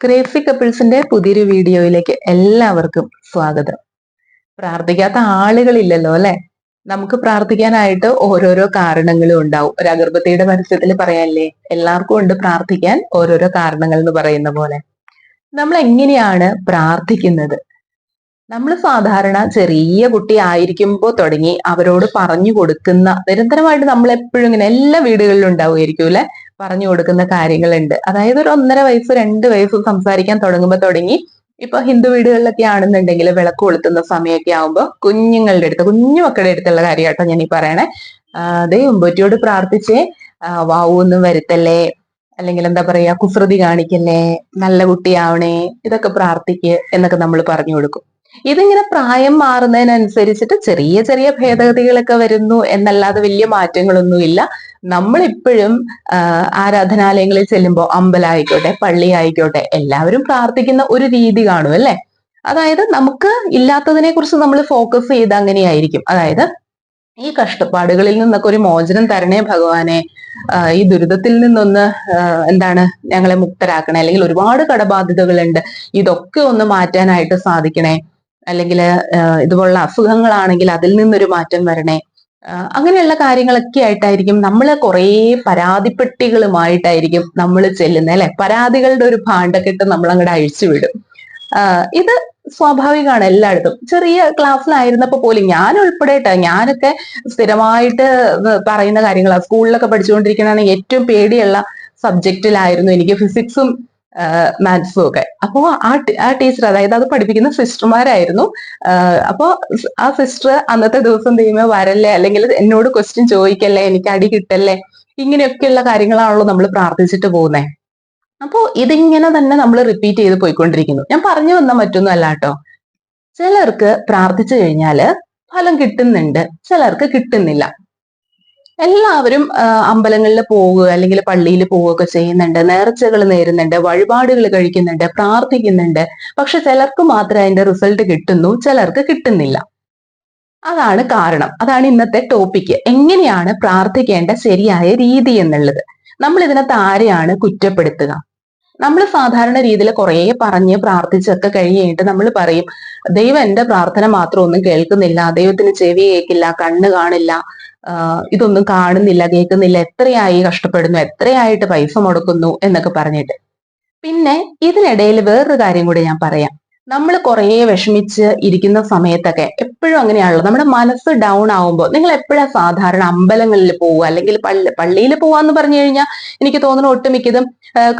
Crazy കപ്പിൾസിന്റെ പുതിയൊരു വീഡിയോയിലേക്ക് എല്ലാവർക്കും സ്വാഗതം. പ്രാർത്ഥിക്കാത്ത ആളുകളില്ലല്ലോ അല്ലെ? നമുക്ക് പ്രാർത്ഥിക്കാനായിട്ട് ഓരോരോ കാരണങ്ങളും ഉണ്ടാവും. ഒരു അഗർബത്തിയുടെ പരസ്യത്തിൽ പറയാല്ലേ, എല്ലാവർക്കും ഉണ്ട് പ്രാർത്ഥിക്കാൻ ഓരോരോ കാരണങ്ങൾ എന്ന് പറയുന്ന പോലെ. നമ്മൾ എങ്ങനെയാണ് പ്രാർത്ഥിക്കുന്നത്? നമ്മൾ സാധാരണ ചെറിയ കുട്ടി ആയിരിക്കുമ്പോൾ തുടങ്ങി അവരോട് പറഞ്ഞു കൊടുക്കുന്ന, നിരന്തരമായിട്ട് നമ്മൾ എപ്പോഴും ഇങ്ങനെ എല്ലാ വീടുകളിലും ഉണ്ടാവുമായിരിക്കും അല്ലെ, പറഞ്ഞു കൊടുക്കുന്ന കാര്യങ്ങളുണ്ട്. അതായത് ഒരു 1.5 വയസ്സ് 2 വയസ്സ് സംസാരിക്കാൻ തുടങ്ങുമ്പോൾ തുടങ്ങി. ഇപ്പൊ ഹിന്ദു വീടുകളിലൊക്കെ ആണെന്നുണ്ടെങ്കിൽ വിളക്ക് കൊളുത്തുന്ന സമയമൊക്കെ ആവുമ്പോൾ കുഞ്ഞുങ്ങളുടെ അടുത്ത്, കുഞ്ഞു മക്കളുടെ അടുത്തുള്ള കാര്യമാട്ടോ ഞാൻ ഈ പറയണേ. അതേ ഉമ്പറ്റിയോട് പ്രാർത്ഥിച്ചേ, വാവൊന്നും വരുത്തല്ലേ, അല്ലെങ്കിൽ എന്താ പറയാ, കുസൃതി കാണിക്കല്ലേ, നല്ല കുട്ടിയാവണേ, ഇതൊക്കെ പ്രാർത്ഥിക്ക് എന്നൊക്കെ നമ്മൾ പറഞ്ഞു കൊടുക്കും. ഇതിങ്ങനെ പ്രായം മാറുന്നതിനനുസരിച്ചിട്ട് ചെറിയ ചെറിയ ഭേദഗതികളൊക്കെ വരുന്നു എന്നല്ലാതെ വലിയ മാറ്റങ്ങളൊന്നുമില്ല. നമ്മളിപ്പോഴും ആരാധനാലയങ്ങളിൽ ചെല്ലുമ്പോൾ, അമ്പലമായിക്കോട്ടെ പള്ളി ആയിക്കോട്ടെ, എല്ലാവരും പ്രാർത്ഥിക്കുന്ന ഒരു രീതി കാണും അല്ലെ. അതായത് നമുക്ക് ഇല്ലാത്തതിനെ കുറിച്ച് നമ്മൾ ഫോക്കസ് ചെയ്ത് അങ്ങനെയായിരിക്കും. അതായത് ഈ കഷ്ടപ്പാടുകളിൽ നിന്നൊക്കെ ഒരു മോചനം തരണേ ഭഗവാനെ, ഈ ദുരിതത്തിൽ നിന്നൊന്ന് എന്താണ് ഞങ്ങളെ മുക്തരാക്കണേ, അല്ലെങ്കിൽ ഒരുപാട് കടബാധ്യതകളുണ്ട്, ഇതൊക്കെ ഒന്ന് മാറ്റാനായിട്ട് സാധിക്കണേ, അല്ലെങ്കിൽ ഇതുപോലുള്ള അസുഖങ്ങളാണെങ്കിൽ അതിൽ നിന്നൊരു മാറ്റം വരണേ. അങ്ങനെയുള്ള കാര്യങ്ങളൊക്കെ ആയിട്ടായിരിക്കും നമ്മൾ കുറേ പരാതിപ്പെട്ടികളുമായിട്ടായിരിക്കും നമ്മൾ ചെല്ലുന്നത് അല്ലെ. പരാതികളുടെ ഒരു ഭാണ്ഡക്കെട്ട് നമ്മൾ അങ്ങോട്ട് അഴിച്ചുവിടും. ഇത് സ്വാഭാവികമാണ് എല്ലായിടത്തും. ചെറിയ ക്ലാസ്സിലായിരുന്നപ്പോ പോലും ഞാൻ ഉൾപ്പെടെ ഞാനൊക്കെ സ്ഥിരമായിട്ട് പറയുന്ന കാര്യങ്ങളാണ്. സ്കൂളിലൊക്കെ പഠിച്ചുകൊണ്ടിരിക്കണതാണ് ഏറ്റവും പേടിയുള്ള സബ്ജക്റ്റിലായിരുന്നു എനിക്ക് ഫിസിക്സും മാത്സും ഒക്കെ. അപ്പോ ആ ടീച്ചർ, അതായത് അത് പഠിപ്പിക്കുന്ന സിസ്റ്റർമാരായിരുന്നു. അപ്പോ ആ സിസ്റ്റർ അന്നത്തെ ദിവസം ദൈവമേ വരല്ലേ, അല്ലെങ്കിൽ എന്നോട് ക്വസ്റ്റ്യൻ ചോദിക്കല്ലേ, എനിക്ക് അടി കിട്ടല്ലേ, ഇങ്ങനെയൊക്കെയുള്ള കാര്യങ്ങളാണല്ലോ നമ്മൾ പ്രാർത്ഥിച്ചിട്ട് പോകുന്നത്. അപ്പോ ഇതിങ്ങനെ തന്നെ നമ്മൾ റിപ്പീറ്റ് ചെയ്ത് പോയിക്കൊണ്ടിരിക്കുന്നു. ഞാൻ പറഞ്ഞു വന്ന മറ്റൊന്നും അല്ല കേട്ടോ. ചിലർക്ക് പ്രാർത്ഥിച്ചു കഴിഞ്ഞാല് ഫലം കിട്ടുന്നുണ്ട്, ചിലർക്ക് കിട്ടുന്നില്ല. എല്ലാവരും അമ്പലങ്ങളിൽ പോവുക അല്ലെങ്കിൽ പള്ളിയിൽ പോവുകയൊക്കെ ചെയ്യുന്നുണ്ട്, നേർച്ചകൾ നേരുന്നുണ്ട്, വഴിപാടുകൾ കഴിക്കുന്നുണ്ട്, പ്രാർത്ഥിക്കുന്നുണ്ട്. പക്ഷെ ചിലർക്ക് മാത്രമേ അതിന്റെ റിസൾട്ട് കിട്ടുന്നു, ചിലർക്ക് കിട്ടുന്നില്ല. അതാണ് കാരണം. അതാണ് ഇന്നത്തെ ടോപ്പിക്ക്. എങ്ങനെയാണ് പ്രാർത്ഥിക്കേണ്ട ശരിയായ രീതി എന്നുള്ളത്. നമ്മൾ ഇതിനകത്ത് ആരെയാണ് കുറ്റപ്പെടുത്തുക? നമ്മൾ സാധാരണ രീതിയിൽ കുറേ പറഞ്ഞ് പ്രാർത്ഥിച്ചൊക്കെ കഴിഞ്ഞിട്ട് നമ്മൾ പറയും, ദൈവം എന്റെ പ്രാർത്ഥന മാത്രം ഒന്നും കേൾക്കുന്നില്ല, ദൈവത്തിന് ചെവി കേൾക്കില്ല, കണ്ണ് കാണില്ല, ഇതൊന്നും കാണുന്നില്ല കേൾക്കുന്നില്ല, എത്രയായി കഷ്ടപ്പെടുന്നു, എത്രയായിട്ട് പൈസ മുടക്കുന്നു എന്നൊക്കെ പറഞ്ഞിട്ട്. പിന്നെ ഇതിനിടയിൽ വേറൊരു കാര്യം കൂടി ഞാൻ പറയാം. നമ്മൾ കുറേ വിഷമിച്ച് ഇരിക്കുന്ന സമയത്തൊക്കെ എപ്പോഴും അങ്ങനെയാണല്ലോ, നമ്മുടെ മനസ്സ് ഡൗൺ ആവുമ്പോൾ. നിങ്ങൾ എപ്പോഴാ സാധാരണ അമ്പലങ്ങളിൽ പോവുക അല്ലെങ്കിൽ പള്ളിയിൽ പോവാന്ന് പറഞ്ഞു കഴിഞ്ഞാൽ എനിക്ക് തോന്നുന്നു ഒട്ടുമിക്കതും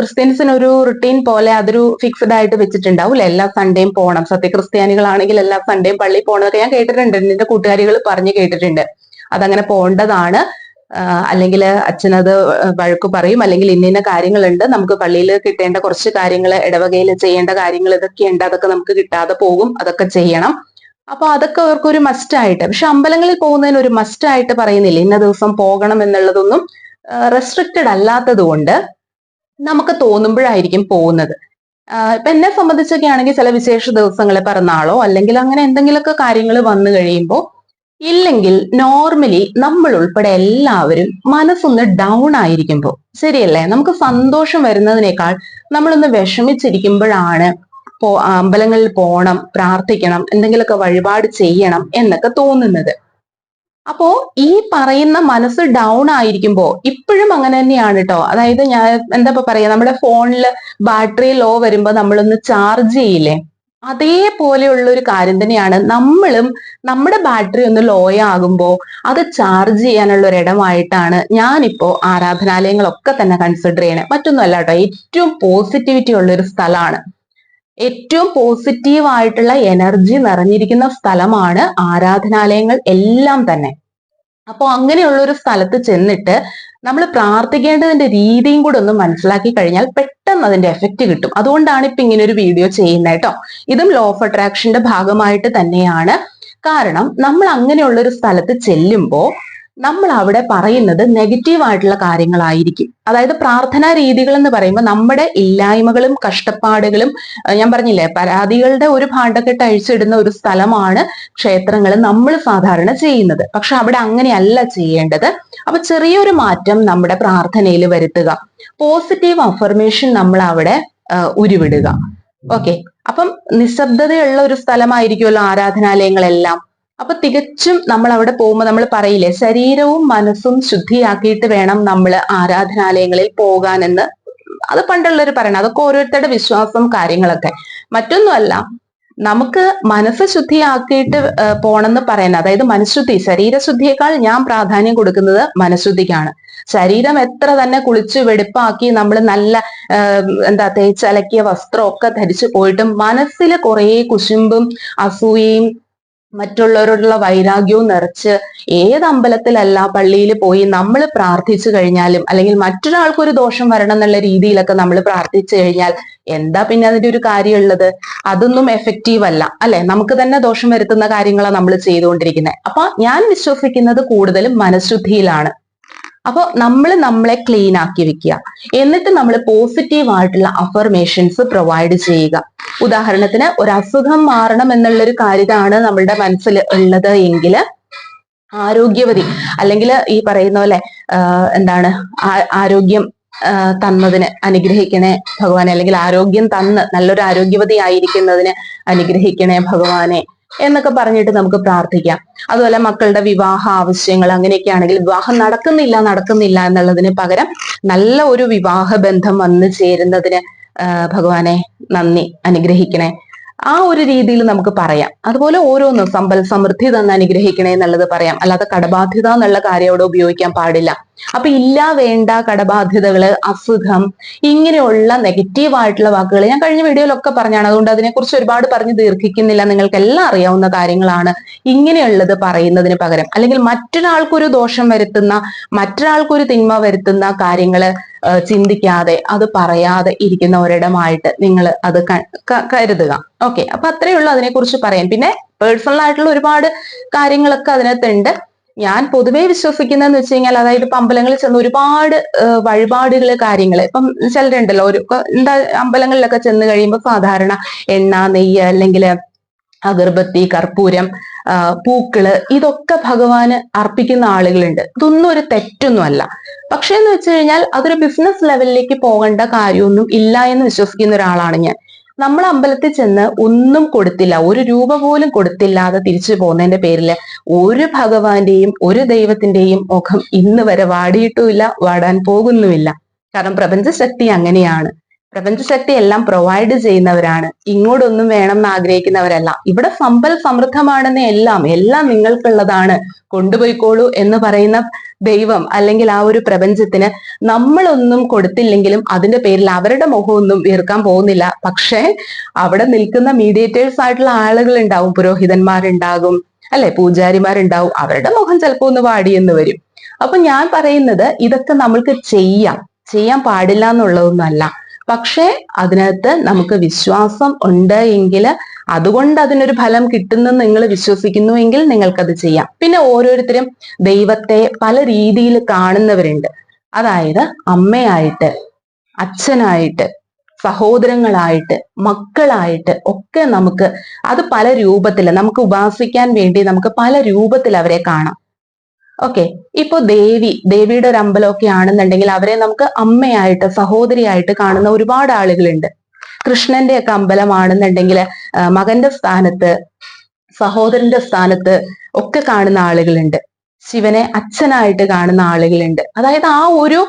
ക്രിസ്ത്യൻസിന് ഒരു റുട്ടീൻ പോലെ അതൊരു ഫിക്സ്ഡ് ആയിട്ട് വെച്ചിട്ടുണ്ടാവും. എല്ലാ സൺഡേയും പോകണം. സത്യക്രിസ്ത്യാനികളാണെങ്കിൽ എല്ലാ സൺഡേയും പള്ളിയിൽ പോകണമെന്നൊക്കെ ഞാൻ കേട്ടിട്ടുണ്ട്, എന്റെ കൂട്ടുകാരികൾ പറഞ്ഞു കേട്ടിട്ടുണ്ട്. അതങ്ങനെ പോകേണ്ടതാണ്, അല്ലെങ്കിൽ അച്ഛനത് വഴക്ക് പറയും, അല്ലെങ്കിൽ ഇന്ന കാര്യങ്ങളുണ്ട്, നമുക്ക് പള്ളിയിൽ കിട്ടേണ്ട കുറച്ച് കാര്യങ്ങൾ, ഇടവകയിൽ ചെയ്യേണ്ട കാര്യങ്ങൾ ഇതൊക്കെ ഉണ്ട്, അതൊക്കെ നമുക്ക് കിട്ടാതെ പോകും, അതൊക്കെ ചെയ്യണം. അപ്പൊ അതൊക്കെ അവർക്കൊരു മസ്റ്റ് ആയിട്ട്. പക്ഷെ അമ്പലങ്ങളിൽ പോകുന്നതിന് ഒരു മസ്റ്റ് ആയിട്ട് പറയുന്നില്ല, ഇന്ന ദിവസം പോകണം എന്നുള്ളതൊന്നും റെസ്ട്രിക്റ്റഡ് അല്ലാത്തത് കൊണ്ട് നമുക്ക് തോന്നുമ്പോഴായിരിക്കും പോകുന്നത്. ഇപ്പൊ എന്നെ സംബന്ധിച്ചൊക്കെ ആണെങ്കിൽ ചില വിശേഷ ദിവസങ്ങളെ, പിറന്നാളോ അല്ലെങ്കിൽ അങ്ങനെ എന്തെങ്കിലുമൊക്കെ കാര്യങ്ങൾ വന്നു കഴിയുമ്പോൾ, ഇല്ലെങ്കിൽ നോർമലി നമ്മൾ ഉൾപ്പെടെ എല്ലാവരും മനസ്സൊന്ന് ഡൗൺ ആയിരിക്കുമ്പോൾ, ശരിയല്ലേ, നമുക്ക് സന്തോഷം വരുന്നതിനേക്കാൾ നമ്മളൊന്ന് വിഷമിച്ചിരിക്കുമ്പോഴാണ് അമ്പലങ്ങളിൽ പോകണം, പ്രാർത്ഥിക്കണം, എന്തെങ്കിലുമൊക്കെ വഴിപാട് ചെയ്യണം എന്നൊക്കെ തോന്നുന്നത്. അപ്പോ ഈ പറയുന്ന മനസ്സ് ഡൗൺ ആയിരിക്കുമ്പോ ഇപ്പോഴും അങ്ങനെ തന്നെയാണ് കേട്ടോ. അതായത് ഞാൻ എന്താ പറയാ, നമ്മുടെ ഫോണില് ബാറ്ററി ലോ വരുമ്പോ നമ്മളൊന്ന് ചാർജ് ചെയ്യില്ലേ, അതേപോലെയുള്ള ഒരു കാര്യം തന്നെയാണ് നമ്മളും. നമ്മുടെ ബാറ്ററി ഒന്ന് ലോ ആകുമ്പോ അത് ചാർജ് ചെയ്യാനുള്ള ഒരു ഇടമായിട്ടാണ് ഞാനിപ്പോ ആരാധനാലയങ്ങളൊക്കെ തന്നെ കൺസിഡർ ചെയ്യണേ. മറ്റൊന്നുമല്ല കേട്ടോ, ഏറ്റവും പോസിറ്റിവിറ്റി ഉള്ള ഒരു സ്ഥലമാണ്, ഏറ്റവും പോസിറ്റീവ് ആയിട്ടുള്ള എനർജി നിറഞ്ഞിരിക്കുന്ന സ്ഥലമാണ് ആരാധനാലയങ്ങൾ എല്ലാം തന്നെ. അപ്പൊ അങ്ങനെയുള്ള ഒരു സ്ഥലത്ത് ചെന്നിട്ട് നമ്മൾ പ്രാർത്ഥിക്കേണ്ടതിന്റെ രീതിയും കൂടെ ഒന്ന് മനസ്സിലാക്കി കഴിഞ്ഞാൽ പെട്ടെന്ന് അതിന്റെ എഫക്റ്റ് കിട്ടും. അതുകൊണ്ടാണ് ഇപ്പൊ ഇങ്ങനെ ഒരു വീഡിയോ ചെയ്യുന്നത് കേട്ടോ. ഇതും ലോ ഓഫ് അട്രാക്ഷന്റെ ഭാഗമായിട്ട് തന്നെയാണ്. കാരണം നമ്മൾ അങ്ങനെയുള്ള ഒരു സ്ഥലത്ത് ചെല്ലുമ്പോൾ നമ്മൾ അവിടെ പറയുന്നത് നെഗറ്റീവ് ആയിട്ടുള്ള കാര്യങ്ങളായിരിക്കും. അതായത് പ്രാർത്ഥനാ രീതികൾ എന്ന് പറയുമ്പോൾ നമ്മുടെ ഇല്ലായ്മകളും കഷ്ടപ്പാടുകളും, ഞാൻ പറഞ്ഞില്ലേ, പരാതികളുടെ ഒരു ഭാണ്ഡക്കെട്ട് അഴിച്ചിടുന്ന ഒരു സ്ഥലമാണ് ക്ഷേത്രങ്ങൾ നമ്മൾ സാധാരണ ചെയ്യുന്നത്. പക്ഷെ അവിടെ അങ്ങനെയല്ല ചെയ്യേണ്ടത്. അപ്പൊ ചെറിയൊരു മാറ്റം നമ്മുടെ പ്രാർത്ഥനയിൽ വരുത്തുക. പോസിറ്റീവ് അഫർമേഷൻ നമ്മൾ അവിടെ ഉരുവിടുക. ഓക്കെ, അപ്പം നിശബ്ദതയുള്ള ഒരു സ്ഥലമായിരിക്കുമല്ലോ ആരാധനാലയങ്ങളെല്ലാം. അപ്പൊ തികച്ചും നമ്മൾ അവിടെ പോകുമ്പോൾ നമ്മൾ പറയില്ലേ, ശരീരവും മനസ്സും ശുദ്ധിയാക്കിയിട്ട് വേണം നമ്മൾ ആരാധനാലയങ്ങളിൽ പോകാനെന്ന്. അത് പണ്ടുള്ളവർ പറയണം. അതൊക്കെ ഓരോരുത്തരുടെ വിശ്വാസം, കാര്യങ്ങളൊക്കെ. മറ്റൊന്നുമല്ല, നമുക്ക് മനസ്സ് ശുദ്ധിയാക്കിയിട്ട് പോണെന്ന് പറയുന്നത്, അതായത് മനഃശുദ്ധി, ശരീരശുദ്ധിയേക്കാൾ ഞാൻ പ്രാധാന്യം കൊടുക്കുന്നത് മനഃശുദ്ധിക്കാണ്. ശരീരം എത്ര തന്നെ കുളിച്ച് വെടുപ്പാക്കി നമ്മൾ നല്ല തേച്ചലക്കിയ വസ്ത്രമൊക്കെ ധരിച്ചു പോയിട്ടും മനസ്സിൽ കുറേ കുശുമ്പും അസൂയയും മറ്റുള്ളവരോടുള്ള വൈരാഗ്യവും നിറച്ച് ഏത് അമ്പലത്തിലല്ല പള്ളിയിൽ പോയി നമ്മൾ പ്രാർത്ഥിച്ചു കഴിഞ്ഞാലും, അല്ലെങ്കിൽ മറ്റൊരാൾക്കൊരു ദോഷം വരണം എന്നുള്ള രീതിയിലൊക്കെ നമ്മൾ പ്രാർത്ഥിച്ചു കഴിഞ്ഞാൽ എന്താ പിന്നെ അതിന്റെ ഒരു കാര്യമുള്ളത്? അതൊന്നും എഫക്റ്റീവ് അല്ല, അല്ലെ? നമുക്ക് തന്നെ ദോഷം വരുത്തുന്ന കാര്യങ്ങളാണ് നമ്മൾ ചെയ്തുകൊണ്ടിരിക്കുന്നത്. അപ്പൊ ഞാൻ വിശ്വസിക്കുന്നത് കൂടുതലും മനഃശുദ്ധിയിലാണ്. അപ്പൊ നമ്മൾ നമ്മളെ ക്ലീൻ ആക്കി വെക്കുക, എന്നിട്ട് നമ്മൾ പോസിറ്റീവ് ആയിട്ടുള്ള അഫർമേഷൻസ് പ്രൊവൈഡ് ചെയ്യുക. ഉദാഹരണത്തിന്, ഒരു അസുഖം മാറണം എന്നുള്ളൊരു കാര്യമാണ് നമ്മളുടെ മനസ്സിൽ ഉള്ളത് എങ്കിൽ ആരോഗ്യവതി, അല്ലെങ്കിൽ ഈ പറയുന്ന പോലെ ആരോഗ്യം തന്നതിന് അനുഗ്രഹിക്കണേ ഭഗവാനെ, അല്ലെങ്കിൽ ആരോഗ്യം തന്ന് നല്ലൊരു ആരോഗ്യവതി ആയിരിക്കുന്നതിന് അനുഗ്രഹിക്കണേ ഭഗവാനെ എന്നൊക്കെ പറഞ്ഞിട്ട് നമുക്ക് പ്രാർത്ഥിക്കാം. അതുപോലെ മക്കളുടെ വിവാഹ ആവശ്യങ്ങൾ അങ്ങനെയൊക്കെ ആണെങ്കിൽ, വിവാഹം നടക്കുന്നില്ല എന്നുള്ളതിന് പകരം നല്ല ഒരു വിവാഹ ബന്ധം വന്നു ചേരുന്നതിന് ഭഗവാനെ നന്ദി, അനുഗ്രഹിക്കണേ, ആ ഒരു രീതിയിൽ നമുക്ക് പറയാം. അതുപോലെ ഓരോന്നും സമ്പൽ സമൃദ്ധി തന്നെ അനുഗ്രഹിക്കണേ എന്നുള്ളത് പറയാം. അല്ലാതെ കടബാധ്യത എന്നുള്ള കാര്യം അവിടെ ഉപയോഗിക്കാൻ പാടില്ല. അപ്പൊ ഇല്ല വേണ്ട കടബാധ്യതകള്, അസുഖം, ഇങ്ങനെയുള്ള നെഗറ്റീവ് ആയിട്ടുള്ള വാക്കുകൾ ഞാൻ കഴിഞ്ഞ വീഡിയോയിലൊക്കെ പറഞ്ഞാണ്. അതുകൊണ്ട് അതിനെക്കുറിച്ച് ഒരുപാട് പറഞ്ഞ് ദീർഘിക്കുന്നില്ല, നിങ്ങൾക്ക് എല്ലാം അറിയാവുന്ന കാര്യങ്ങളാണ്. ഇങ്ങനെയുള്ളത് പറയുന്നതിന് പകരം, അല്ലെങ്കിൽ മറ്റൊരാൾക്കൊരു ദോഷം വരുത്തുന്ന, മറ്റൊരാൾക്കൊരു തിന്മ വരുത്തുന്ന കാര്യങ്ങള് ചിന്തിക്കാതെ, അത് പറയാതെ ഇരിക്കുന്ന ഒരിടമായിട്ട് നിങ്ങൾ അത് കരുതുക. ഓക്കെ, അപ്പൊ അത്രയേ ഉള്ളൂ അതിനെക്കുറിച്ച് പറയാൻ. പിന്നെ പേഴ്സണൽ ആയിട്ടുള്ള ഒരുപാട് കാര്യങ്ങളൊക്കെ അതിനകത്തുണ്ട്. ഞാൻ പൊതുവെ വിശ്വസിക്കുന്നതെന്ന് വെച്ച് കഴിഞ്ഞാൽ, അതായത് ഇപ്പൊ അമ്പലങ്ങളിൽ ചെന്ന് ഒരുപാട് വഴിപാടുകള് കാര്യങ്ങള്, ഇപ്പം ചിലരുണ്ടല്ലോ, അമ്പലങ്ങളിലൊക്കെ ചെന്ന് കഴിയുമ്പോൾ സാധാരണ എണ്ണ, നെയ്യ്, അല്ലെങ്കിൽ അഗർബത്തി, കർപ്പൂരം, പൂക്കള്, ഇതൊക്കെ ഭഗവാന് അർപ്പിക്കുന്ന ആളുകളുണ്ട്. ഇതൊന്നും ഒരു തെറ്റൊന്നുമല്ല. പക്ഷെ എന്ന് വെച്ച് കഴിഞ്ഞാൽ അതൊരു ബിസിനസ് ലെവലിലേക്ക് പോകേണ്ട കാര്യമൊന്നും ഇല്ല എന്ന് വിശ്വസിക്കുന്ന ഒരാളാണ് ഞാൻ. നമ്മൾ അമ്പലത്തിൽ ചെന്ന് ഒന്നും കൊടുത്തില്ല, ഒരു രൂപ പോലും കൊടുത്തില്ലാതെ തിരിച്ചു പോകുന്നതിന്റെ പേരില് ഒരു ഭഗവാന്റെയും ഒരു ദൈവത്തിന്റെയും മുഖം ഇന്ന് വരെ വാടിയിട്ടുമില്ല, വാടാൻ പോകുന്നുമില്ല. കാരണം പ്രപഞ്ചശക്തി അങ്ങനെയാണ്. പ്രപഞ്ചശക്തി എല്ലാം പ്രൊവൈഡ് ചെയ്യുന്നവരാണ്. ഇങ്ങോട്ടൊന്നും വേണം എന്ന് ആഗ്രഹിക്കുന്നവരല്ല. ഇവിടെ സമ്പൽ സമൃദ്ധമാണെന്ന്, എല്ലാം നിങ്ങൾക്കുള്ളതാണ്, കൊണ്ടുപോയിക്കോളൂ എന്ന് പറയുന്ന ദൈവം, അല്ലെങ്കിൽ ആ ഒരു പ്രപഞ്ചത്തിന് നമ്മളൊന്നും കൊടുത്തില്ലെങ്കിലും അതിന്റെ പേരിൽ അവരുടെ മുഖമൊന്നും വീർക്കാൻ പോകുന്നില്ല. പക്ഷെ അവിടെ നിൽക്കുന്ന മീഡിയേറ്റേഴ്സ് ആയിട്ടുള്ള ആളുകൾ ഉണ്ടാവും, പുരോഹിതന്മാരുണ്ടാകും, അല്ലെ, പൂജാരിമാരുണ്ടാവും, അവരുടെ മുഖം ചിലപ്പോ ഒന്ന് വാടിയെന്ന് വരും. അപ്പൊ ഞാൻ പറയുന്നത്, ഇതൊക്കെ നമ്മൾക്ക് ചെയ്യാൻ പാടില്ല എന്നുള്ളതൊന്നുമല്ല. പക്ഷേ അതിനകത്ത് നമുക്ക് വിശ്വാസം ഉണ്ട് എങ്കിൽ, അതുകൊണ്ട് അതിനൊരു ഫലം കിട്ടുന്നെന്ന് നിങ്ങൾ വിശ്വസിക്കുന്നു എങ്കിൽ നിങ്ങൾക്കത് ചെയ്യാം. പിന്നെ ഓരോരുത്തരും ദൈവത്തെ പല രീതിയിൽ കാണുന്നവരുണ്ട്. അതായത് അമ്മയായിട്ട്, അച്ഛനായിട്ട്, സഹോദരങ്ങളായിട്ട്, മക്കളായിട്ട് ഒക്കെ നമുക്ക് അത് പല രൂപത്തിൽ നമുക്ക് ഉപാസിക്കാൻ വേണ്ടി നമുക്ക് പല രൂപത്തിൽ അവരെ കാണാം. ഓക്കെ, ഇപ്പൊ ദേവിയുടെ ഒരു അമ്പലമൊക്കെ ആണെന്നുണ്ടെങ്കിൽ അവരെ നമുക്ക് അമ്മയായിട്ട്, സഹോദരിയായിട്ട് കാണുന്ന ഒരുപാട് ആളുകളുണ്ട്. കൃഷ്ണന്റെ ഒക്കെ അമ്പലമാണെന്നുണ്ടെങ്കിൽ മകന്റെ സ്ഥാനത്ത്, സഹോദരന്റെ സ്ഥാനത്ത് ഒക്കെ കാണുന്ന ആളുകളുണ്ട്. ശിവനെ അച്ഛനായിട്ട് കാണുന്ന ആളുകളുണ്ട്. അതായത് ആ ഒരു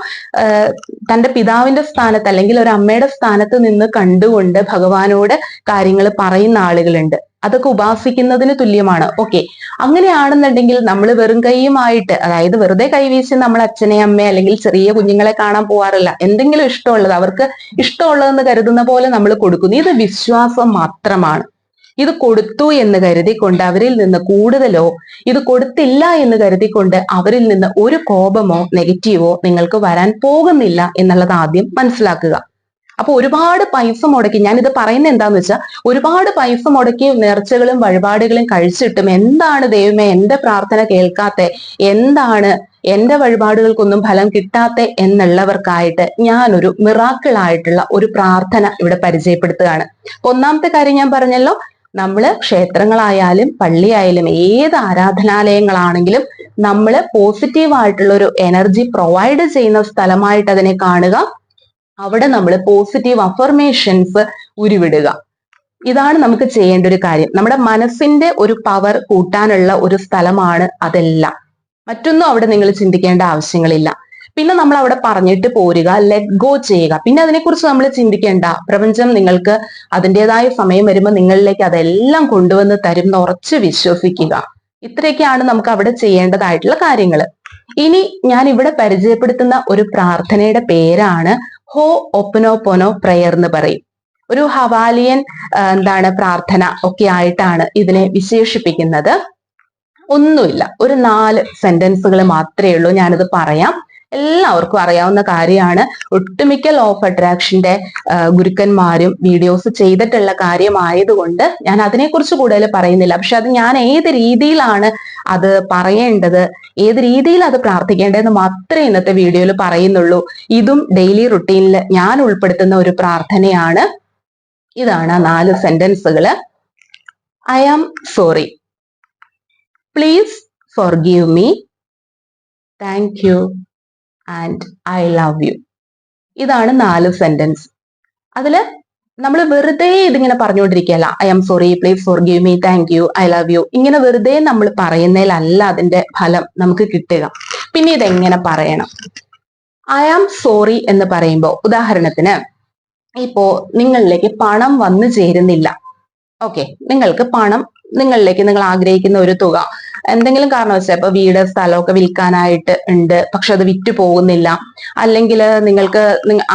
തന്റെ പിതാവിന്റെ സ്ഥാനത്ത്, അല്ലെങ്കിൽ ഒരു അമ്മയുടെ സ്ഥാനത്ത് നിന്ന് കണ്ടുകൊണ്ട് ഭഗവാനോട് കാര്യങ്ങൾ പറയുന്ന ആളുകളുണ്ട്. അതൊക്കെ ഉപാസിക്കുന്നതിന് തുല്യമാണ്. ഓക്കെ, അങ്ങനെയാണെന്നുണ്ടെങ്കിൽ നമ്മൾ വെറും കൈയുമായിട്ട്, അതായത് വെറുതെ കൈവീശി നമ്മൾ അച്ഛനെ, അമ്മയെ, അല്ലെങ്കിൽ ചെറിയ കുഞ്ഞുങ്ങളെ കാണാൻ പോവാറില്ല. എന്തെങ്കിലും ഇഷ്ടമുള്ളത്, അവർക്ക് ഇഷ്ടമുള്ളതെന്ന് കരുതുന്ന പോലെ നമ്മൾ കൊടുക്കുന്നു. ഇത് വിശ്വാസം മാത്രമാണ്. ഇത് കൊടുത്തു എന്ന് കരുതിക്കൊണ്ട് അവരിൽ നിന്ന് കൂടുതലോ, ഇത് കൊടുത്തില്ല എന്ന് കരുതിക്കൊണ്ട് അവരിൽ നിന്ന് ഒരു കോപമോ നെഗറ്റീവോ നിങ്ങൾക്ക് വരാൻ പോകുന്നില്ല എന്നുള്ളത് ആദ്യം മനസ്സിലാക്കുക. അപ്പൊ ഒരുപാട് പൈസ മുടക്കി, ഞാനിത് പറയുന്നത് എന്താന്ന് വെച്ചാൽ, ഒരുപാട് പൈസ മുടക്കി നേർച്ചകളും വഴിപാടുകളും കഴിച്ചിട്ടും എന്താണ് ദൈവമേ എന്റെ പ്രാർത്ഥന കേൾക്കാത്ത, എന്താണ് എന്റെ വഴിപാടുകൾക്കൊന്നും ഫലം കിട്ടാത്ത എന്നുള്ളവർക്കായിട്ട് ഞാനൊരു മിറാക്കിളായിട്ടുള്ള ഒരു പ്രാർത്ഥന ഇവിടെ പരിചയപ്പെടുത്തുകയാണ്. ഒന്നാമത്തെ കാര്യം ഞാൻ പറഞ്ഞല്ലോ, നമ്മള് ക്ഷേത്രങ്ങളായാലും പള്ളിയായാലും ഏത് ആരാധനാലയങ്ങളാണെങ്കിലും നമ്മൾ പോസിറ്റീവ് ആയിട്ടുള്ള ഒരു എനർജി പ്രൊവൈഡ് ചെയ്യുന്ന സ്ഥലമായിട്ട് അതിനെ കാണുക. അവിടെ നമ്മൾ പോസിറ്റീവ് അഫർമേഷൻസ് ഉരുവിടുക. ഇതാണ് നമുക്ക് ചെയ്യേണ്ട ഒരു കാര്യം. നമ്മുടെ മനസ്സിന്റെ ഒരു പവർ കൂട്ടാനുള്ള ഒരു സ്ഥലമാണ് അതെല്ലാം. മറ്റൊന്നും അവിടെ നിങ്ങൾ ചിന്തിക്കേണ്ട ആവശ്യങ്ങളില്ല. പിന്നെ നമ്മൾ അവിടെ പറഞ്ഞിട്ട് പോരുക, ലെറ്റ് ഗോ ചെയ്യുക. പിന്നെ അതിനെക്കുറിച്ച് നമ്മൾ ചിന്തിക്കേണ്ട. പ്രപഞ്ചം നിങ്ങൾക്ക് അതിൻ്റെതായ സമയം വരുമ്പോൾ നിങ്ങളിലേക്ക് അതെല്ലാം കൊണ്ടുവന്ന് തരും എന്ന് ഉറച്ച് വിശ്വസിക്കുക. ഇത്രയൊക്കെയാണ് നമുക്ക് അവിടെ ചെയ്യേണ്ടതായിട്ടുള്ള കാര്യങ്ങൾ. ഇനി ഞാൻ ഇവിടെ പരിചയപ്പെടുത്തുന്ന ഒരു പ്രാർത്ഥനയുടെ പേരാണ് ഹോ ഒപ്പനോപ്പൊനോ പ്രയർ എന്ന് പറയും. ഒരു ഹവാലിയൻ പ്രാർത്ഥന ഒക്കെ ആയിട്ടാണ് ഇതിനെ വിശേഷിപ്പിക്കുന്നത്. ഒന്നുമില്ല, ഒരു 4 സെന്റൻസുകൾ മാത്രമേ ഉള്ളൂ. ഞാനിത് പറയാം. എല്ലാവർക്കും അറിയാവുന്ന കാര്യമാണ്. ഒട്ടുമിക്ക ലോ ഓഫ് അട്രാക്ഷന്റെ ഗുരുക്കന്മാരും വീഡിയോസ് ചെയ്തിട്ടുള്ള കാര്യമായതുകൊണ്ട് ഞാൻ അതിനെക്കുറിച്ച് കൂടുതൽ പറയുന്നില്ല. പക്ഷെ അത് ഞാൻ ഏത് രീതിയിലാണ് അത് പറയേണ്ടത്, ഏത് രീതിയിൽ അത് പ്രാർത്ഥിക്കേണ്ടതെന്ന് മാത്രമേ ഇന്നത്തെ വീഡിയോയിൽ പറയുന്നുള്ളൂ. ഇതും ഡെയിലി റുട്ടീനിൽ ഞാൻ ഉൾപ്പെടുത്തുന്ന ഒരു പ്രാർത്ഥനയാണ്. ഇതാണ് 4 സെന്റൻസുകൾ. I am sorry, please forgive me, thank you and I love you. ഇതാണ് 4 സെന്റൻസ്. അതില് നമ്മൾ വെറുതെ ഇതിങ്ങനെ പറഞ്ഞുകൊണ്ടിരിക്കുകയല്ല. I am sorry, please forgive me, thank you, I love you. ഇങ്ങനെ വെറുതെ നമ്മൾ പറയുന്നതിലല്ല അതിന്റെ ഫലം നമുക്ക് കിട്ടുക. പിന്നെ ഇതെങ്ങനെ പറയണം? ഐ ആം സോറി എന്ന് പറയുമ്പോൾ, ഉദാഹരണത്തിന് ഇപ്പോ നിങ്ങളിലേക്ക് പണം വന്നു ചേരുന്നില്ല. ഓക്കെ, നിങ്ങൾക്ക് പണം, നിങ്ങളിലേക്ക് നിങ്ങൾ ആഗ്രഹിക്കുന്ന ഒരു തുക എന്തെങ്കിലും കാരണവശാൽ ഇപ്പൊ വീട് സ്ഥലമൊക്കെ വിൽക്കാനായിട്ട് ഉണ്ട്, പക്ഷെ അത് വിറ്റു പോകുന്നില്ല. അല്ലെങ്കിൽ നിങ്ങൾക്ക്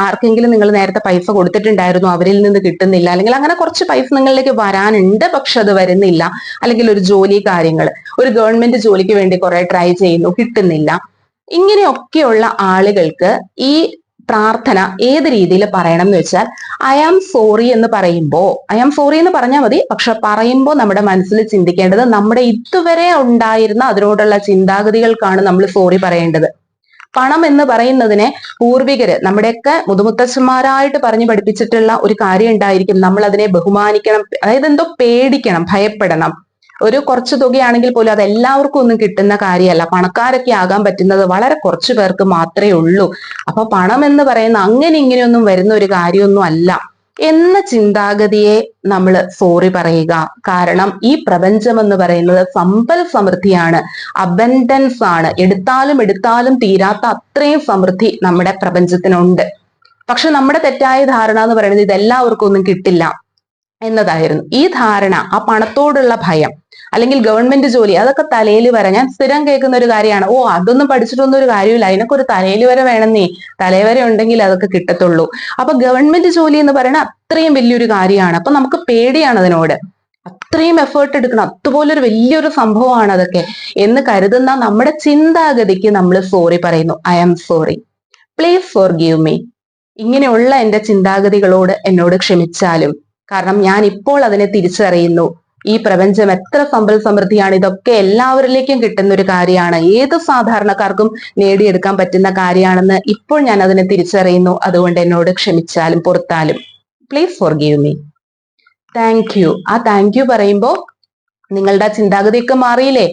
ആർക്കെങ്കിലും നിങ്ങൾ നേരത്തെ പൈസ കൊടുത്തിട്ടുണ്ടായിരുന്നു, അവരിൽ നിന്ന് കിട്ടുന്നില്ല. അല്ലെങ്കിൽ അങ്ങനെ കുറച്ച് പൈസ നിങ്ങളിലേക്ക് വരാനുണ്ട്, പക്ഷെ അത് വരുന്നില്ല. അല്ലെങ്കിൽ ഒരു ജോലി കാര്യങ്ങൾ, ഒരു ഗവൺമെന്റ് ജോലിക്ക് വേണ്ടി കുറെ ട്രൈ ചെയ്യുന്നു, കിട്ടുന്നില്ല. ഇങ്ങനെയൊക്കെയുള്ള ആളുകൾക്ക് ഈ പ്രാർത്ഥന ഏത് രീതിയിൽ പറയണം എന്ന് വെച്ചാൽ, ഐ ആം സോറി എന്ന് പറയുമ്പോൾ, ഐ ആം സോറി എന്ന് പറഞ്ഞാൽ മതി. പക്ഷെ പറയുമ്പോൾ നമ്മുടെ മനസ്സിൽ ചിന്തിക്കേണ്ടത് നമ്മുടെ ഇതുവരെ ഉണ്ടായിരുന്ന അതിനോടുള്ള ചിന്താഗതികൾക്കാണ് നമ്മൾ സോറി പറയേണ്ടത്. പണം എന്ന് പറയുന്നതിനെ പൂർവികര്, നമ്മുടെയൊക്കെ മുതുമുത്തച്ഛന്മാരായിട്ട് പറഞ്ഞു പഠിപ്പിച്ചിട്ടുള്ള ഒരു കാര്യം ഉണ്ടായിരിക്കും. നമ്മൾ അതിനെ ബഹുമാനിക്കണം, അതായത് എന്തോ പേടിക്കണം, ഭയപ്പെടണം. ഒരു കുറച്ച് തുകയാണെങ്കിൽ പോലും അത് എല്ലാവർക്കും ഒന്നും കിട്ടുന്ന കാര്യമല്ല. പണക്കാരൊക്കെ ആകാൻ പറ്റുന്നത് വളരെ കുറച്ചു പേർക്ക് മാത്രമേ ഉള്ളൂ. അപ്പൊ പണം എന്ന് പറയുന്ന അങ്ങനെ ഇങ്ങനെയൊന്നും വരുന്ന ഒരു കാര്യമൊന്നും അല്ല എന്ന ചിന്താഗതിയെ നമ്മൾ സോറി പറയുക. കാരണം ഈ പ്രപഞ്ചം എന്ന് പറയുന്നത് സമ്പൽ സമൃദ്ധിയാണ്, അബൻഡൻസ് ആണ്. എടുത്താലും തീരാത്ത അത്രയും സമൃദ്ധി നമ്മുടെ പ്രപഞ്ചത്തിനുണ്ട്. പക്ഷെ നമ്മുടെ തെറ്റായ ധാരണ എന്ന് പറയുന്നത് ഇതെല്ലാവർക്കും ഒന്നും കിട്ടില്ല എന്നതായിരുന്നു. ഈ ധാരണ, ആ പണത്തോടുള്ള ഭയം, അല്ലെങ്കിൽ ഗവൺമെന്റ് ജോലി, അതൊക്കെ തലയിൽ വരെ ഞാൻ സ്ഥിരം കേൾക്കുന്ന ഒരു കാര്യമാണ്. ഓ, അതൊന്നും പഠിച്ചിട്ടൊന്നും ഒരു കാര്യമില്ല, അതിനൊക്കെ ഒരു തലയിൽ വരെ വേണമെന്നേ, തലവര ഉണ്ടെങ്കിൽ അതൊക്കെ കിട്ടത്തുള്ളൂ. അപ്പൊ ഗവൺമെന്റ് ജോലി എന്ന് പറയുന്നത് അത്രയും വലിയൊരു കാര്യമാണ്. അപ്പൊ നമുക്ക് പേടിയാണ് അതിനോട്. അത്രയും എഫേർട്ട് എടുക്കണം, അതുപോലൊരു വലിയൊരു സംഭവമാണ് അതൊക്കെ എന്ന് കരുതുന്ന നമ്മുടെ ചിന്താഗതിക്ക് നമ്മൾ സോറി പറയുന്നു. I am sorry, please forgive me. ഇങ്ങനെയുള്ള എന്റെ ചിന്താഗതികളോട് എന്നോട് ക്ഷമിച്ചാലും, കാരണം ഞാൻ ഇപ്പോൾ അതിനെ തിരിച്ചറിയുന്നു. ഈ പ്രപഞ്ചം എത്ര സമ്പൽ സമൃദ്ധിയാണ്, ഇതൊക്കെ എല്ലാവരിലേക്കും കിട്ടുന്ന ഒരു കാര്യമാണ്, ഏത് സാധാരണക്കാർക്കും നേടിയെടുക്കാൻ പറ്റുന്ന കാര്യമാണെന്ന് ഇപ്പോൾ ഞാൻ അതിനെ തിരിച്ചറിയുന്നു. അതുകൊണ്ട് എന്നോട് ക്ഷമിച്ചാലും പുറത്താലും, please forgive me, thank you. ആ താങ്ക് യു പറയുമ്പോ നിങ്ങളുടെ ചിന്താഗതിയൊക്കെ മാറിയില്ലേ?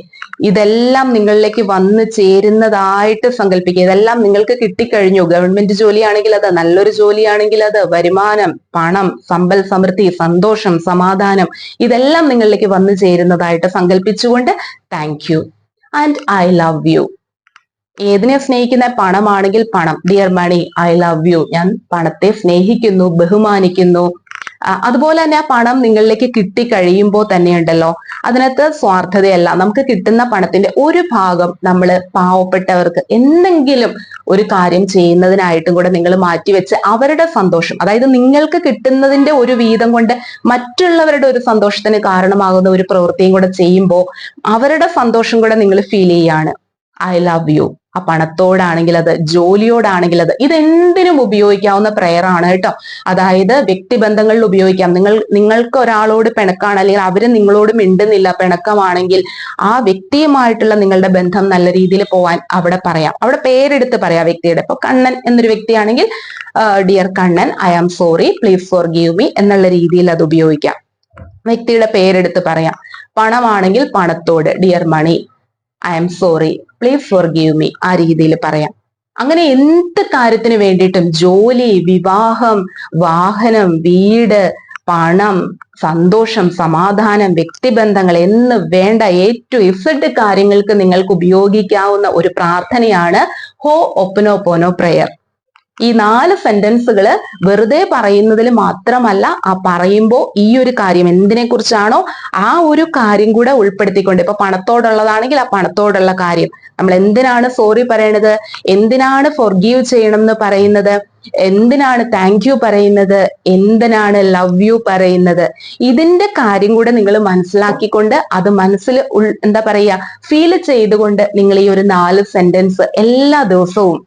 ഇതെല്ലാം നിങ്ങളിലേക്ക് വന്നു ചേരുന്നതായിട്ട് സങ്കല്പിക്കുക. ഇതെല്ലാം നിങ്ങൾക്ക് കിട്ടിക്കഴിഞ്ഞു. ഗവൺമെന്റ് ജോലിയാണെങ്കിൽ അത്, നല്ലൊരു ജോലിയാണെങ്കിൽ അത്, വരുമാനം, പണം, സമ്പൽ സമൃദ്ധി, സന്തോഷം, സമാധാനം, ഇതെല്ലാം നിങ്ങളിലേക്ക് വന്നു ചേരുന്നതായിട്ട് സങ്കല്പിച്ചുകൊണ്ട് thank you and I love you. ഏതിനെ സ്നേഹിക്കുന്ന? പണമാണെങ്കിൽ പണം, dear money, I love you. ഞാൻ പണത്തെ സ്നേഹിക്കുന്നു, ബഹുമാനിക്കുന്നു. അതുപോലെ തന്നെ ആ പണം നിങ്ങളിലേക്ക് കിട്ടിക്കഴിയുമ്പോൾ തന്നെയുണ്ടല്ലോ, അതിനകത്ത് സ്വാർത്ഥതയല്ല. നമുക്ക് കിട്ടുന്ന പണത്തിന്റെ ഒരു ഭാഗം നമ്മൾ പാവപ്പെട്ടവർക്ക് എന്തെങ്കിലും ഒരു കാര്യം ചെയ്യുന്നതിനായിട്ടും കൂടെ നിങ്ങൾ മാറ്റിവെച്ച് അവരുടെ സന്തോഷം, അതായത് നിങ്ങൾക്ക് കിട്ടുന്നതിന്റെ ഒരു വീതം കൊണ്ട് മറ്റുള്ളവരുടെ ഒരു സന്തോഷത്തിന് കാരണമാകുന്ന ഒരു പ്രവൃത്തിയും കൂടെ ചെയ്യുമ്പോൾ അവരുടെ സന്തോഷം കൂടെ നിങ്ങൾ ഫീൽ ചെയ്യാണ്. I love U. ആ പണത്തോടാണെങ്കിൽ അത്, ജോലിയോടാണെങ്കിൽ അത്, ഇതെന്തിനും ഉപയോഗിക്കാവുന്ന പ്രയർ ആണ് കേട്ടോ. അതായത് വ്യക്തിബന്ധങ്ങളിൽ ഉപയോഗിക്കാം. നിങ്ങൾക്ക് ഒരാളോട് പിണക്കാണ്, അല്ലെങ്കിൽ അവര് നിങ്ങളോട് മിണ്ടുന്നില്ല, പിണക്കമാണെങ്കിൽ ആ വ്യക്തിയുമായിട്ടുള്ള നിങ്ങളുടെ ബന്ധം നല്ല രീതിയിൽ പോവാൻ അവിടെ പറയാം. അവിടെ പേരെടുത്ത് പറയാം വ്യക്തിയുടെ. ഇപ്പൊ കണ്ണൻ എന്നൊരു വ്യക്തിയാണെങ്കിൽ dear Kannan, I am sorry, please forgive me എന്നുള്ള രീതിയിൽ അത് ഉപയോഗിക്കാം. വ്യക്തിയുടെ പേരെടുത്ത് പറയാം. പണമാണെങ്കിൽ പണത്തോട്, dear money, I am sorry, please forgive me, ആ രീതിയിൽ പറയാം. അങ്ങനെ എന്ത് കാര്യത്തിന് വേണ്ടിയിട്ടും ജോലി, വിവാഹം, വാഹനം, വീട്, പണം, സന്തോഷം, സമാധാനം, വ്യക്തിബന്ധങ്ങൾ എന്ന് വേണ്ട A to Z കാര്യങ്ങൾക്ക് നിങ്ങൾക്ക് ഉപയോഗിക്കാവുന്ന ഒരു പ്രാർത്ഥനയാണ് ഹോ ഒപ്പനോപോനോ പ്രയർ. ഈ 4 സെന്റൻസുകൾ വെറുതെ പറയുന്നതിൽ മാത്രമല്ല, ആ പറയുമ്പോൾ ഈ ഒരു കാര്യം എന്തിനെ കുറിച്ചാണോ ആ ഒരു കാര്യം കൂടെ ഉൾപ്പെടുത്തിക്കൊണ്ട്, ഇപ്പൊ പണത്തോടുള്ളതാണെങ്കിൽ ആ പണത്തോടുള്ള കാര്യം, നമ്മൾ എന്തിനാണ് സോറി പറയണത്, എന്തിനാണ് ഫോർഗീവ് ചെയ്യണം എന്ന് പറയുന്നത്, എന്തിനാണ് താങ്ക് യു പറയുന്നത്, എന്തിനാണ് ലവ് യു പറയുന്നത്, ഇതിന്റെ കാര്യം കൂടെ നിങ്ങൾ മനസ്സിലാക്കിക്കൊണ്ട് അത് മനസ്സിൽ എന്താ പറയുക ഫീൽ ചെയ്തുകൊണ്ട് നിങ്ങൾ ഈ ഒരു 4 സെന്റൻസ് എല്ലാ ദിവസവും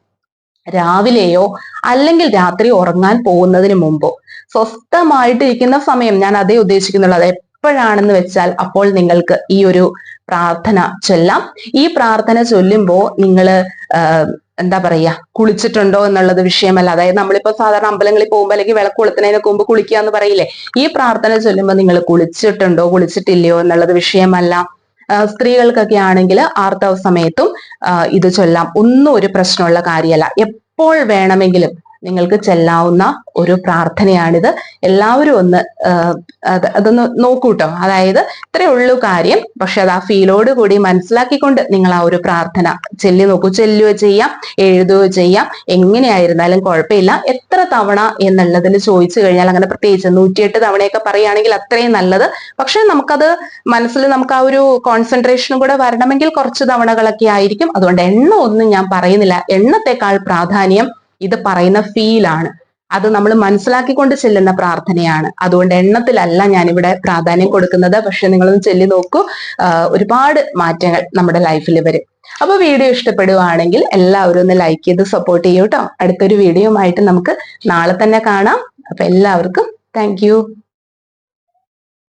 രാവിലെയോ അല്ലെങ്കിൽ രാത്രി ഉറങ്ങാൻ പോകുന്നതിന് മുമ്പോ സ്വസ്ഥമായിട്ടിരിക്കുന്ന സമയം, ഞാൻ അതേ ഉദ്ദേശിക്കുന്നുള്ളൂ, അത് എപ്പോഴാണെന്ന് വെച്ചാൽ അപ്പോൾ നിങ്ങൾക്ക് ഈ ഒരു പ്രാർത്ഥന ചൊല്ലാം. ഈ പ്രാർത്ഥന ചൊല്ലുമ്പോൾ നിങ്ങൾ എന്താ പറയാ കുളിച്ചിട്ടുണ്ടോ എന്നുള്ളത് വിഷയമല്ല. അതായത് നമ്മളിപ്പോ സാധാരണ അമ്പലങ്ങളിൽ പോകുമ്പോൾ അല്ലെങ്കിൽ വിളക്ക് കൊളുത്തുന്നതിനൊക്കെ മുമ്പ് കുളിക്കുക എന്ന് പറയില്ലേ, ഈ പ്രാർത്ഥന ചൊല്ലുമ്പോൾ നിങ്ങൾ കുളിച്ചിട്ടുണ്ടോ കുളിച്ചിട്ടില്ലയോ എന്നുള്ളത് വിഷയമല്ല. സ്ത്രീകൾക്കൊക്കെ ആണെങ്കിൽ ആർത്തവ സമയത്തും ഇത് ചൊല്ലാം. ഒന്നും ഒരു പ്രശ്നമുള്ള കാര്യമല്ല. എപ്പോൾ വേണമെങ്കിലും നിങ്ങൾക്ക് ചെല്ലാവുന്ന ഒരു പ്രാർത്ഥനയാണിത്. എല്ലാവരും ഒന്ന് അതൊന്ന് നോക്കൂട്ടോ. അതായത് ഇത്രയേ ഉള്ളൂ കാര്യം, പക്ഷെ അത് ആ ഫീലോട് കൂടി മനസ്സിലാക്കിക്കൊണ്ട് നിങ്ങൾ ആ ഒരു പ്രാർത്ഥന ചെല്ലി നോക്കൂ. ചെല്ലുകയോ ചെയ്യാം, എഴുതുകയോ ചെയ്യാം, എങ്ങനെയായിരുന്നാലും കുഴപ്പമില്ല. എത്ര തവണ എന്നുള്ളതിൽ ചോദിച്ചു കഴിഞ്ഞാൽ അങ്ങനെ പ്രത്യേകിച്ച് 108 തവണയൊക്കെ പറയുകയാണെങ്കിൽ അത്രയും നല്ലത്. പക്ഷെ നമുക്കത് മനസ്സിൽ നമുക്ക് ആ ഒരു കോൺസെൻട്രേഷനും കൂടെ വരണമെങ്കിൽ കുറച്ച് തവണകളൊക്കെ ആയിരിക്കും. അതുകൊണ്ട് എണ്ണം ഒന്നും ഞാൻ പറയുന്നില്ല. എണ്ണത്തെക്കാൾ പ്രാധാന്യം ഇത് പറയുന്ന ഫീലാണ്. അത് നമ്മൾ മനസ്സിലാക്കിക്കൊണ്ട് ചെല്ലുന്ന പ്രാർത്ഥനയാണ്. അതുകൊണ്ട് എണ്ണത്തിലല്ല ഞാനിവിടെ പ്രാധാന്യം കൊടുക്കുന്നത്. പക്ഷെ നിങ്ങളൊന്ന് ചൊല്ലി നോക്കൂ, ഒരുപാട് മാറ്റങ്ങൾ നമ്മുടെ ലൈഫിൽ വരും. അപ്പൊ വീഡിയോ ഇഷ്ടപ്പെടുവാണെങ്കിൽ എല്ലാവരും ഒന്ന് ലൈക്ക് ചെയ്ത് സപ്പോർട്ട് ചെയ്യൂ കേട്ടോ. അടുത്തൊരു വീഡിയോ ആയിട്ട് നമുക്ക് നാളെ തന്നെ കാണാം. അപ്പൊ എല്ലാവർക്കും താങ്ക് യു.